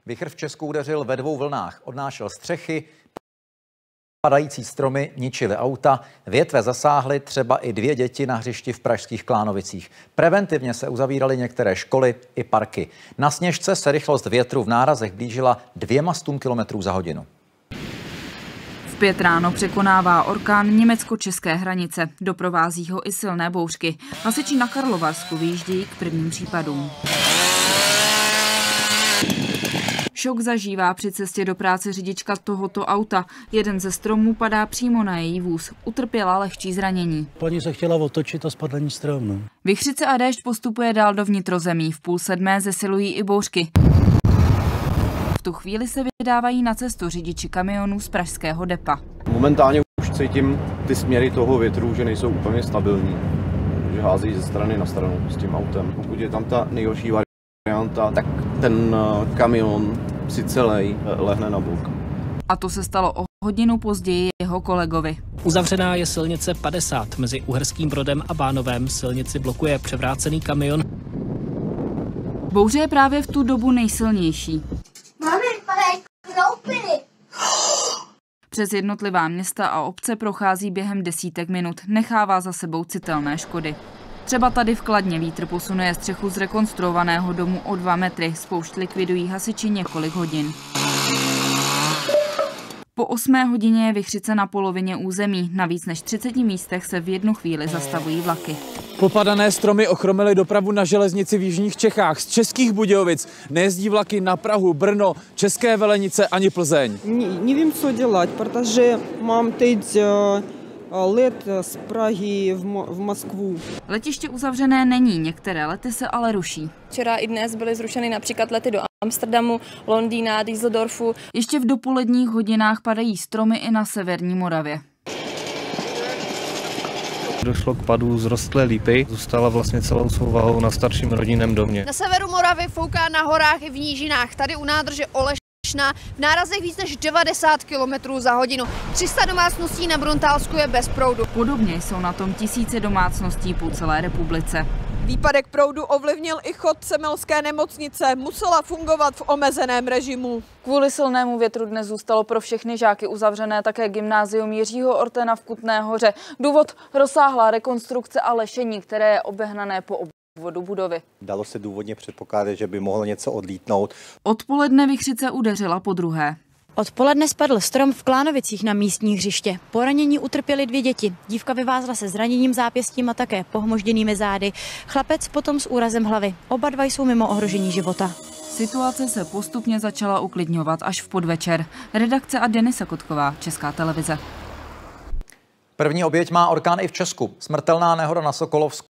Vichr v Česku udeřil ve 2 vlnách. Odnášel střechy, padající stromy ničily auta, větve zasáhly třeba i 2 děti na hřišti v pražských Klánovicích. Preventivně se uzavíraly některé školy i parky. Na Sněžce se rychlost větru v nárazech blížila 200 km za hodinu. V 5 ráno překonává orkán německo-české hranice. Doprovází ho i silné bouřky. Hasiči na Karlovarsku vyjíždějí k prvním případům. Šok zažívá při cestě do práce řidička tohoto auta. Jeden ze stromů padá přímo na její vůz. Utrpěla lehčí zranění. Paní se chtěla otočit a spadl ní strom. No. Vichřice a déšť postupuje dál do vnitrozemí. V 6:30 zesilují i bouřky. V tu chvíli se vydávají na cestu řidiči kamionů z pražského depa. Momentálně už cítím ty směry toho větru, že nejsou úplně stabilní. Že hází ze strany na stranu s tím autem. Pokud je tam ta nejhorší varianta, tak ten kamion si celý lehne na bok. A to se stalo o hodinu později jeho kolegovi. Uzavřená je silnice 50 mezi Uherským Brodem a Bánovem. Silnici blokuje převrácený kamion. Bouře je právě v tu dobu nejsilnější. Mami, padají kroupiny. Přes jednotlivá města a obce prochází během desítek minut. Nechává za sebou citelné škody. Třeba tady v Kladně vítr posunuje střechu z rekonstruovaného domu o 2 metry. Spoušť likvidují hasiči několik hodin. Po 8 hodině je Vichřice na polovině území. Na víc než 30 místech se v jednu chvíli zastavují vlaky. Popadané stromy ochromily dopravu na železnici v jižních Čechách. Z Českých Budějovic nejezdí vlaky na Prahu, Brno, České Velenice ani Plzeň. Nevím, co dělat, protože mám teď let z Prahy v Moskvu. Letiště uzavřené není, některé lety se ale ruší. Včera i dnes byly zrušeny například lety do Amsterdamu, Londýna, Düsseldorfu. Ještě v dopoledních hodinách padají stromy i na severní Moravě. Došlo k padu zrostlé lípy, zůstala vlastně celou svou váhou na starším rodinném domě. Na severu Moravy fouká na horách i v nížinách, tady u nádrže Olešna, v nárazech víc než 90 km za hodinu. 300 domácností na Bruntálsku je bez proudu. Podobně jsou na tom tisíce domácností po celé republice. Výpadek proudu ovlivnil i chod Semilské nemocnice, musela fungovat v omezeném režimu. Kvůli silnému větru dnes zůstalo pro všechny žáky uzavřené také gymnázium Jiřího Ortena v Kutné Hoře. Důvod rozsáhlá rekonstrukce a lešení, které je obehnané po obvodu budovy. Dalo se důvodně předpokládat, že by mohlo něco odlítnout. Odpoledne Vichřice udeřila podruhé. Odpoledne spadl strom v Klánovicích na místní hřiště. Po ranění utrpěly 2 děti. Dívka vyvázla se zraněním zápěstím a také pohmožděnými zády. Chlapec potom s úrazem hlavy. Oba dva jsou mimo ohrožení života. Situace se postupně začala uklidňovat až v podvečer. Redakce a Denisa Kotková, Česká televize. První oběť má orkán i v Česku. Smrtelná nehoda na Sokolovsku